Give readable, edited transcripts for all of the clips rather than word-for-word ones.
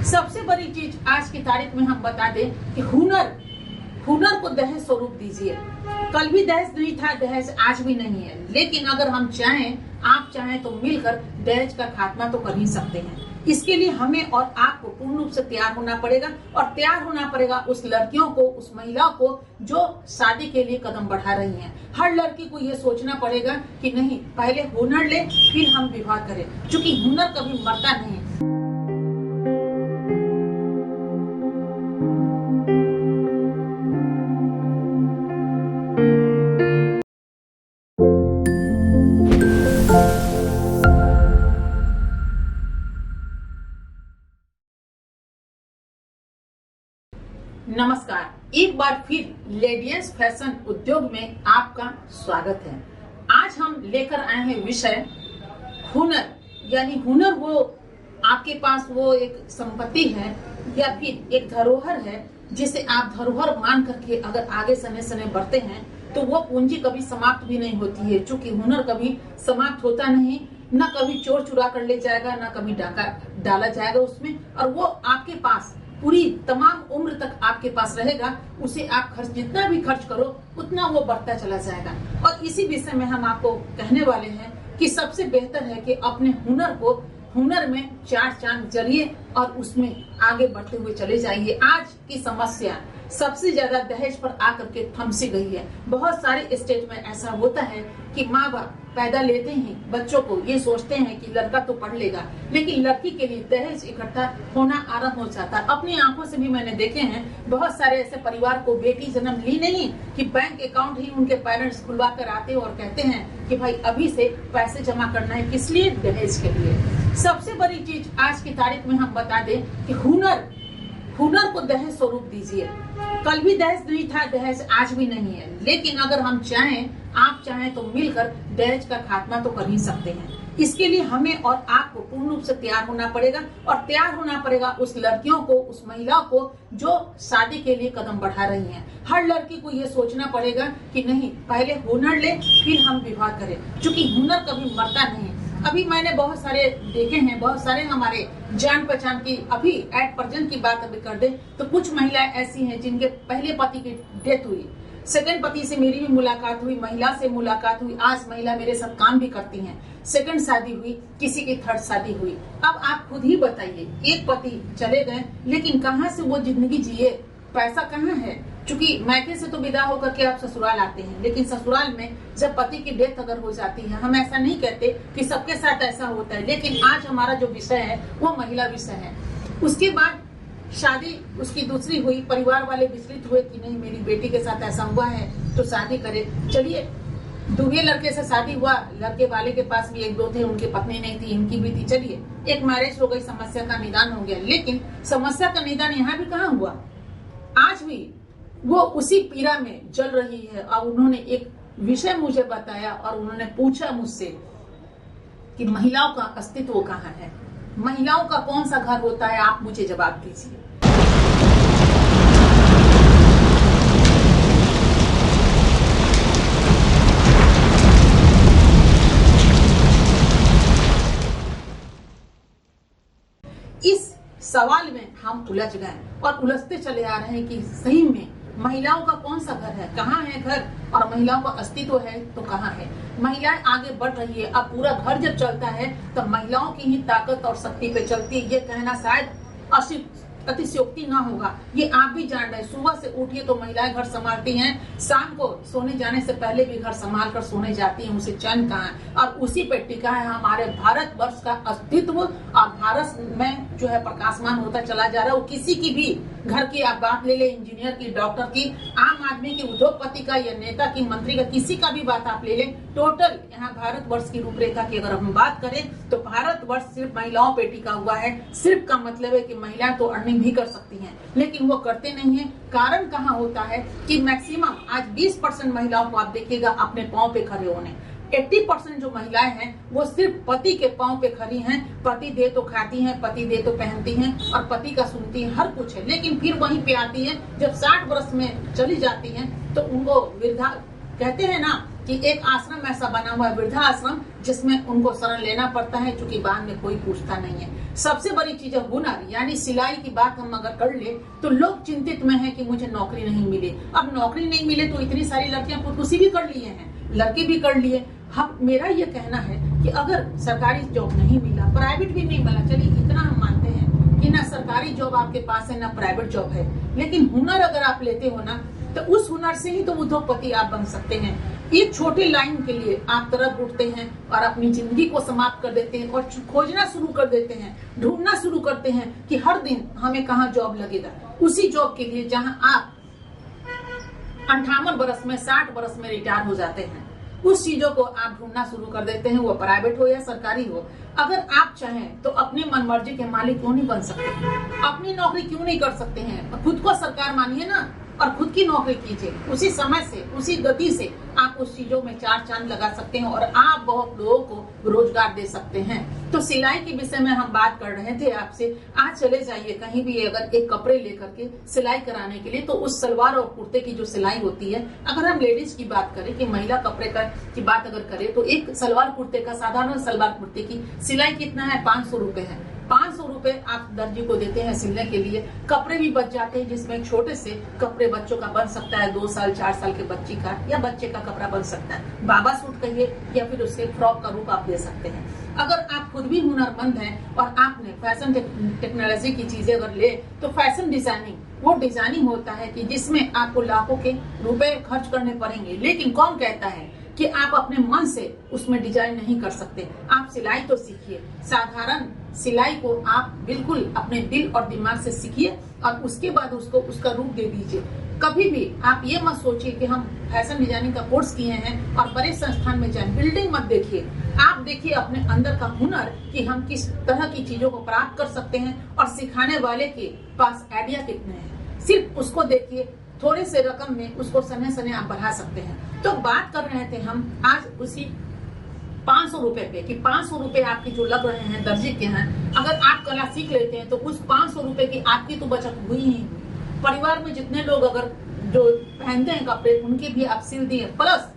सबसे बड़ी चीज आज की तारीख में हम बता दें कि हुनर को दहेज स्वरूप दीजिए। कल भी दहेज नहीं था, दहेज आज भी नहीं है, लेकिन अगर हम चाहें, आप चाहें तो मिलकर दहेज का खात्मा तो कर ही सकते हैं। इसके लिए हमें और आपको पूर्ण रूप से तैयार होना पड़ेगा, और तैयार होना पड़ेगा उस लड़कियों को, उस महिलाओं को जो शादी के लिए कदम बढ़ा रही हैं। हर लड़की को ये सोचना पड़ेगा कि नहीं, पहले हुनर ले फिर हम विवाह करें, क्योंकि हुनर कभी मरता नहीं। नमस्कार, एक बार फिर लेडियस फैशन उद्योग में आपका स्वागत है। आज हम लेकर आए हैं विषय हुनर, यानी हुनर वो आपके पास वो एक संपत्ति है या फिर एक धरोहर है जिसे आप धरोहर मान करके अगर आगे समय समय बढ़ते हैं तो वो पूंजी कभी समाप्त भी नहीं होती है, क्योंकि हुनर कभी समाप्त होता नहीं, न कभी चोर चुरा कर ले जाएगा, न कभी डाका डाला जाएगा उसमें, और वो आपके पास पूरी तमाम उम्र तक आपके पास रहेगा। उसे आप खर्च जितना भी खर्च करो उतना वो बढ़ता चला जाएगा। और इसी विषय में हम आपको कहने वाले हैं कि सबसे बेहतर है कि अपने हुनर में चार चांद जलिए और उसमें आगे बढ़ते हुए चले जाइए। आज की समस्या सबसे ज्यादा दहेज पर आकर के थमसी गई है। बहुत सारे स्टेट में ऐसा होता है कि माँ बाप पैदा लेते ही बच्चों को ये सोचते हैं कि लड़का तो पढ़ लेगा, लेकिन लड़की के लिए दहेज इकट्ठा होना आरंभ हो जाता है। अपनी आंखों से भी मैंने देखे हैं बहुत सारे ऐसे परिवार को बेटी जन्म ली नहीं कि बैंक अकाउंट ही उनके पेरेंट्स खुलवा कर आते और कहते हैं कि भाई अभी से पैसे जमा करना है, किस लिए? दहेज के लिए। सबसे बड़ी चीज आज की तारीख में हम बता दें कि हुनर को दहेज स्वरूप दीजिए। कल भी दहेज नहीं था, दहेज आज भी नहीं है, लेकिन अगर हम चाहें, आप चाहें तो मिलकर दहेज का खात्मा तो कर ही सकते हैं। इसके लिए हमें और आपको पूर्ण रूप से तैयार होना पड़ेगा, और तैयार होना पड़ेगा उस लड़कियों को, उस महिलाओं को जो शादी के लिए कदम बढ़ा रही हैं। हर लड़की को ये सोचना पड़ेगा कि नहीं, पहले हुनर ले फिर हम विवाह करें, क्योंकि हुनर कभी मरता नहीं। अभी मैंने बहुत सारे देखे हैं, बहुत सारे हमारे जान पहचान की, अभी एट प्रेजेंट की बात अभी कर दे तो कुछ महिलाएं ऐसी हैं जिनके पहले पति की डेथ हुई, सेकंड पति से मेरी भी मुलाकात हुई, महिला से मुलाकात हुई, आज महिला मेरे साथ काम भी करती हैं, सेकंड शादी हुई, किसी की थर्ड शादी हुई। अब आप खुद ही बताइए, एक पति चले गए लेकिन कहाँ से वो जिंदगी जिए, पैसा कहाँ है? क्योंकि मैके से तो विदा होकर के आप ससुराल आते हैं, लेकिन ससुराल में जब पति की डेथ अगर हो जाती है, हम ऐसा नहीं कहते कि सबके साथ ऐसा होता है, लेकिन आज हमारा जो विषय है वो महिला विषय है। उसके बाद शादी उसकी दूसरी हुई, परिवार वाले विचलित हुए कि नहीं, मेरी बेटी के साथ ऐसा हुआ है तो शादी करे। चलिए, दूसरे लड़के से शादी हुआ, लड़के वाले के पास भी एक दो थे, उनकी पत्नी नहीं थी, इनकी भी थी, चलिए एक मैरिज हो गई, समस्या का निदान हो गया। लेकिन समस्या का निदान यहाँ भी कहाँ हुआ? आज भी वो उसी पीड़ा में जल रही है। अब उन्होंने एक विषय मुझे बताया और उन्होंने पूछा मुझसे कि महिलाओं का अस्तित्व कहाँ है, महिलाओं का कौन सा घर होता है, आप मुझे जवाब दीजिए। इस सवाल में हम उलझ गए और उलझते चले आ रहे हैं कि सही में महिलाओं का कौन सा घर है, कहाँ है घर, और महिलाओं का अस्तित्व है तो कहाँ है। महिलाएं आगे बढ़ रही है, अब पूरा घर जब चलता है तो महिलाओं की ही ताकत और शक्ति पे चलती है। ये कहना शायद अतिशयोक्ति ना होगा, ये आप भी जान रहे हैं। सुबह से उठिए तो महिलाएं घर संभालती हैं, शाम को सोने जाने से पहले भी घर संभाल कर सोने जाती हैं, उसे चैन कहाँ है। और उसी पे टिका है हमारे भारत वर्ष का अस्तित्व, और भारत में जो है प्रकाशमान होता चला जा रहा है। वो किसी की भी घर की आप बात ले ले, इंजीनियर की, डॉक्टर की, आम आदमी की, उद्योगपति का या नेता की, मंत्री का, किसी का भी बात आप ले लें, टोटल यहाँ भारत वर्ष की रूपरेखा की अगर हम बात करें तो भारत वर्ष सिर्फ महिलाओं पे टिका हुआ है। सिर्फ का मतलब है कि महिलाएं तो अर्निंग भी कर सकती हैं, लेकिन वो करते नहीं है। कारण कहाँ होता है कि मैक्सिमम आज 20% महिलाओं को आप देखिएगा अपने पांव पे खड़े होने, 80% जो महिलाएं हैं वो सिर्फ पति के पांव पे खड़ी हैं। पति दे तो खाती हैं, पति दे तो पहनती हैं, और पति का सुनती है, हर कुछ है, लेकिन फिर वहीं पे आती है जब 60 वर्ष में चली जाती हैं तो उनको वृद्धा कहते हैं ना कि एक आश्रम ऐसा बना हुआ है, वृद्धा आश्रम, जिसमें उनको शरण लेना पड़ता है, क्योंकि बाद में कोई पूछता नहीं है। सबसे बड़ी चीज है हुनर, यानी सिलाई की बात हम अगर कर ले तो लोग चिंतित में है कि मुझे नौकरी नहीं मिले। अब नौकरी नहीं मिले तो इतनी सारी लड़कियां खुदकुशी भी कर लिए हैं, लड़के भी कर लिए। हम मेरा ये कहना है कि अगर सरकारी जॉब नहीं मिला, प्राइवेट भी नहीं मिला, चलिए इतना हम मानते हैं कि ना सरकारी जॉब आपके पास है ना प्राइवेट जॉब है, लेकिन हुनर अगर आप लेते हो ना, तो उस हुनर से ही तो उद्योगपति आप बन सकते हैं। एक छोटे लाइन के लिए आप तरफ उठते हैं और अपनी जिंदगी को समाप्त कर देते हैं और खोजना शुरू कर देते हैं, ढूंढना शुरू करते हैं कि हर दिन हमें कहाँ जॉब लगेगा। उसी जॉब के लिए जहां आप 58 बरस में, 60 बरस में रिटायर हो जाते हैं, उस चीजों को आप ढूंढना शुरू कर देते हैं, वो प्राइवेट हो या सरकारी हो। अगर आप चाहें तो अपनी मनमर्जी के मालिक क्यों नहीं बन सकते, अपनी नौकरी क्यों नहीं कर सकते हैं। खुद को सरकार मानिए ना और खुद की नौकरी कीजिए। उसी समय से, उसी गति से आप उस चीजों में 4 चांद लगा सकते हैं और आप बहुत लोगों को रोजगार दे सकते हैं। तो सिलाई के विषय में हम बात कर रहे थे आपसे। आज चले जाइए कहीं भी, अगर एक कपड़े लेकर के सिलाई कराने के लिए, तो उस सलवार और कुर्ते की जो सिलाई होती है, अगर हम लेडीज की बात करें कि महिला कपड़े की बात अगर करें, तो एक सलवार कुर्ते का, साधारण सलवार कुर्ते की सिलाई कितना है, 500 रुपए है। 500 रुपए आप दर्जी को देते हैं सिलने के लिए। कपड़े भी बच जाते हैं, जिसमें छोटे से कपड़े बच्चों का बन सकता है, 2 साल 4 साल के बच्ची का या बच्चे का कपड़ा बन सकता है, बाबा सूट कहिए या फिर उसके फ्रॉक का रूप आप दे सकते हैं। अगर आप खुद भी हुनरमंद हैं और आपने फैशन टेक्नोलॉजी की चीजें अगर ले, तो फैशन डिजाइनिंग वो डिजाइनिंग होता है कि जिसमें आपको लाखों के रुपए खर्च करने पड़ेंगे, लेकिन कौन कहता है कि आप अपने मन से उसमें डिजाइन नहीं कर सकते। आप सिलाई तो सीखिए, साधारण सिलाई को आप बिल्कुल अपने दिल और दिमाग से सीखिए और उसके बाद उसको उसका रूप दे दीजिए। कभी भी आप ये मत सोचिए कि हम फैशन डिजाइनिंग का कोर्स किए हैं और बड़े संस्थान में जाएं। बिल्डिंग मत देखिए, आप देखिए अपने अंदर का हुनर कि हम किस तरह की चीजों को प्राप्त कर सकते हैं और सिखाने वाले के पास आइडिया कितने हैं, सिर्फ उसको देखिए। थोड़े से रकम में उसको सने सने आप बढ़ा सकते हैं। तो बात कर रहे थे हम आज उसी 500 रुपए पे कि 500 रुपए आपके जो लग रहे हैं दर्जी के हैं, अगर आप कला सीख लेते हैं तो उस 500 रुपए की आपकी तो बचत हुई ही। परिवार में जितने लोग अगर जो पहनते हैं कपड़े, उनके भी आप सिल दिए, प्लस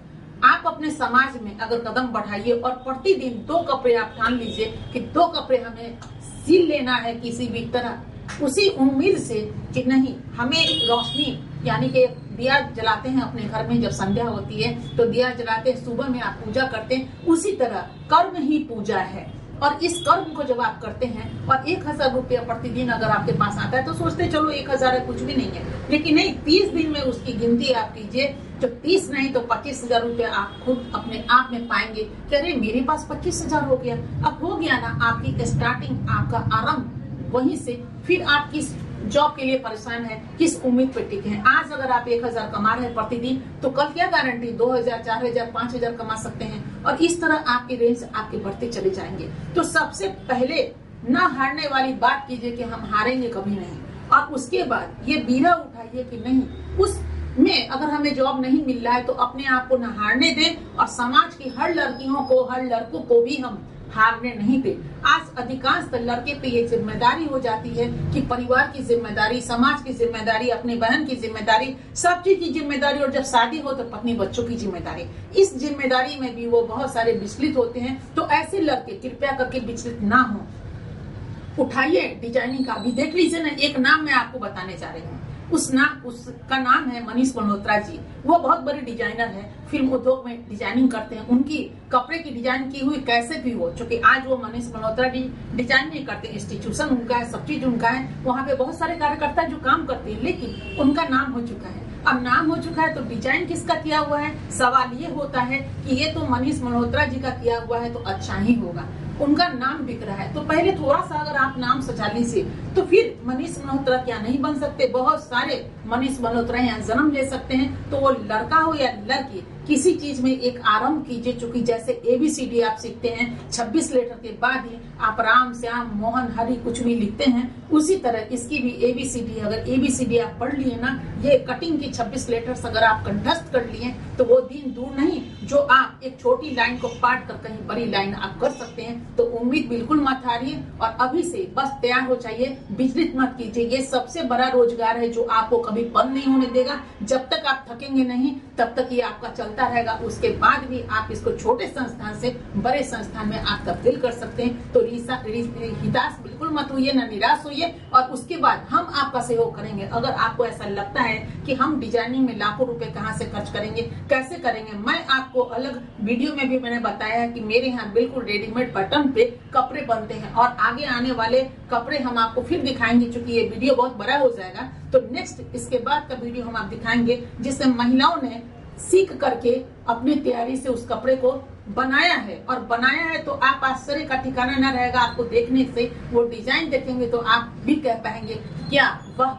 आप अपने समाज में अगर कदम बढ़ाइए और प्रतिदिन 2 कपड़े आप ठान लीजिए कि 2 कपड़े हमें सिल लेना है किसी भी तरह, उसी उम्मीद से कि नहीं हमें रोशनी, यानी कि दिया जलाते हैं अपने घर में जब संध्या होती है तो दिया जलाते हैं, सुबह में आप पूजा करते हैं, उसी तरह कर्म ही पूजा है। और इस कर्म को जब आप करते हैं और 1000 रुपया प्रतिदिन अगर आपके पास आता है तो सोचते चलो 1000 है, कुछ भी नहीं है, लेकिन नहीं, 30 दिन में उसकी गिनती आप कीजिए, तो 30 नहीं तो 25,000 रुपया आप खुद अपने आप में पाएंगे कि अरे मेरे पास 25,000 हो गया। अब हो गया ना, आपकी स्टार्टिंग, आपका आरंभ वहीं से। फिर आप किस जॉब के लिए परेशान है, किस उम्मीद पे टिके हैं। आज अगर आप 1000 कमा रहे हैं प्रतिदिन, तो कल क्या गारंटी 2000, 4000, 5000 कमा सकते हैं, और इस तरह आपकी रेंज आपके बढ़ते चले जाएंगे। तो सबसे पहले ना हारने वाली बात कीजिए कि हम हारेंगे कभी नहीं, और उसके बाद ये बीड़ा उठाइए कि नहीं, उसमें अगर हमें जॉब नहीं मिल रहा है तो अपने आप को न हारने दें और समाज की हर लड़कियों को, हर लड़कों को भी हम हारने नहीं दे। आज अधिकांश लड़के पे ये जिम्मेदारी हो जाती है कि परिवार की जिम्मेदारी, समाज की जिम्मेदारी, अपनी बहन की जिम्मेदारी, सब चीज की जिम्मेदारी, और जब शादी हो तो पत्नी बच्चों की जिम्मेदारी। इस जिम्मेदारी में भी वो बहुत सारे विचलित होते हैं। तो ऐसे लड़के कृपया करके विचलित ना हो, उठाइए डिजाइनिंग का भी देख लीजिए ना। एक नाम मैं आपको बताने जा रही हूँ, उसका नाम है मनीष मल्होत्रा जी। वो बहुत बड़े डिजाइनर है, फिल्म उद्योग में डिजाइनिंग करते हैं। उनकी कपड़े की डिजाइन की हुई कैसे भी हो, क्योंकि आज वो मनीष मल्होत्रा जी डिजाइन नहीं करते, इंस्टीट्यूशन उनका है, सब चीज उनका है, वहाँ पे बहुत सारे कार्यकर्ता जो काम करते हैं, लेकिन उनका नाम हो चुका है। अब नाम हो चुका है तो डिजाइन किसका किया हुआ है, सवाल ये होता है कि ये तो मनीष मल्होत्रा जी का किया हुआ है तो अच्छा ही होगा, उनका नाम बिक रहा है। तो पहले थोड़ा सा अगर आप नाम सजा लीजिए तो फिर मनीष मल्होत्रा क्या नहीं बन सकते। बहुत सारे मनीष मल्होत्रा यहाँ जन्म ले सकते हैं। तो वो लड़का हो या लड़की, किसी चीज में एक आरंभ कीजिए। चूंकि जैसे ABCD आप सीखते हैं 26 लेटर के बाद ही आप राम, श्याम, मोहन, हरि कुछ भी लिखते हैं, उसी तरह इसकी भी ABCD, अगर ABCD आप पढ़ लिए ना, ये कटिंग की 26 लेटर्स अगर आप कंठस्थ कर लिए तो वो दिन दूर नहीं, जो आप एक छोटी लाइन को पाट कर कहीं बड़ी लाइन आप कर सकते हैं। तो उम्मीद बिल्कुल मत हारिए और अभी से बस तैयार हो जाइए, विचलित मत कीजिए। ये सबसे बड़ा रोजगार है जो आपको कभी बंद नहीं होने देगा। जब तक आप थकेंगे नहीं तब तक ये आपका चलता रहेगा। उसके बाद भी आप इसको छोटे संस्थान से बड़े संस्थान में आप तब्दील कर सकते हैं। तो हिताश बिल्कुल मत होइए, ना निराश होइए। और उसके बाद हम आपका सहयोग करेंगे। अगर आपको ऐसा लगता है कि हम डिजाइनिंग में लाखों रुपए कहाँ से खर्च करेंगे, कैसे करेंगे, मैं आपको अलग वीडियो में भी मैंने बताया है कि मेरे यहाँ बिल्कुल रेडीमेड पैटर्न पे कपड़े बनते हैं और आगे आने वाले कपड़े हम आपको फिर दिखाएंगे। क्योंकि ये वीडियो बहुत बड़ा हो जाएगा तो नेक्स्ट इसके बाद का वीडियो हम आप दिखाएंगे जिससे महिलाओं ने सीख करके अपनी तैयारी से उस कपड़े को बनाया है। और बनाया है तो आप आश्चर्य का ठिकाना न रहेगा। आपको देखने से वो डिजाइन देखेंगे तो आप भी कह पाएंगे क्या वाह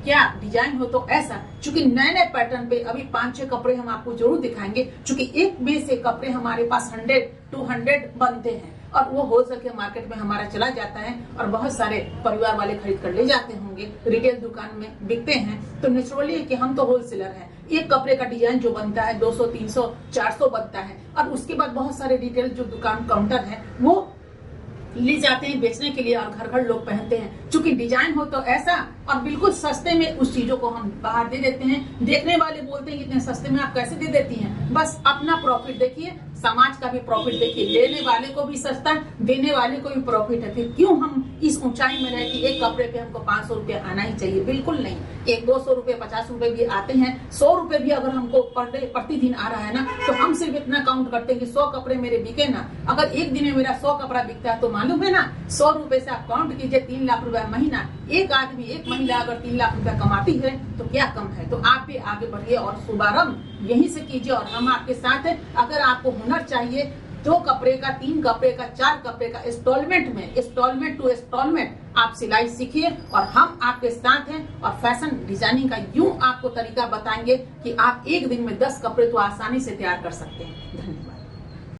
क्या डिजाइन हो। तो ऐसा चूंकि नए नए पैटर्न पे अभी 5-6 कपड़े हम आपको जरूर दिखाएंगे। चूंकि एक में से कपड़े हमारे पास 100-200 बनते हैं और वो होलसेल के मार्केट में हमारा चला जाता है और बहुत सारे परिवार वाले खरीद कर ले जाते होंगे, रिटेल दुकान में बिकते हैं। तो नेचुरली है कि हम तो होलसेलर हैं। एक कपड़े का डिजाइन जो बनता है 200, 300, 400 बनता है और उसके बाद बहुत सारे रिटेल जो दुकान काउंटर है वो ले जाते हैं बेचने के लिए और घर घर लोग पहनते हैं। चूंकि डिजाइन हो तो ऐसा और बिल्कुल सस्ते में उस चीजों को हम बाहर दे देते हैं। देखने वाले बोलते हैं इतने सस्ते में आप कैसे दे देती हैं। बस अपना प्रॉफिट देखिए, समाज का भी प्रॉफिट देखिए। लेने वाले को भी सस्ता, देने वाले को भी प्रॉफिट है। फिर क्यों हम इस ऊंचाई में रहे कि एक कपड़े पे हमको 500 रुपए आना ही चाहिए। बिल्कुल नहीं, 100-200 रुपए 50 रुपए भी आते हैं। 100 रुपए भी अगर हमको प्रतिदिन आ रहा है ना तो हम सिर्फ इतना काउंट करते हैं कि 100 कपड़े मेरे बिके ना। अगर एक दिन में मेरा 100 कपड़ा बिकता है तो मालूम है ना 100 रुपए से आप काउंट कीजिए 3 लाख रुपए महीना। एक आदमी एक महिला अगर 3 लाख रुपया कमाती है तो क्या कम है। तो आप भी आगे बढ़िए और शुभारंभ यहीं से कीजिए और हम आपके साथ हैं। अगर आपको हुनर चाहिए 2 कपड़े का, 3 कपड़े का, 4 कपड़े का इंस्टॉलमेंट में, इंस्टॉलमेंट टू इंस्टॉलमेंट आप सिलाई सीखिए और हम आपके साथ हैं। और फैशन डिजाइनिंग का यूं आपको तरीका बताएंगे कि आप एक दिन में 10 कपड़े तो आसानी से तैयार कर सकते हैं। धन्यवाद।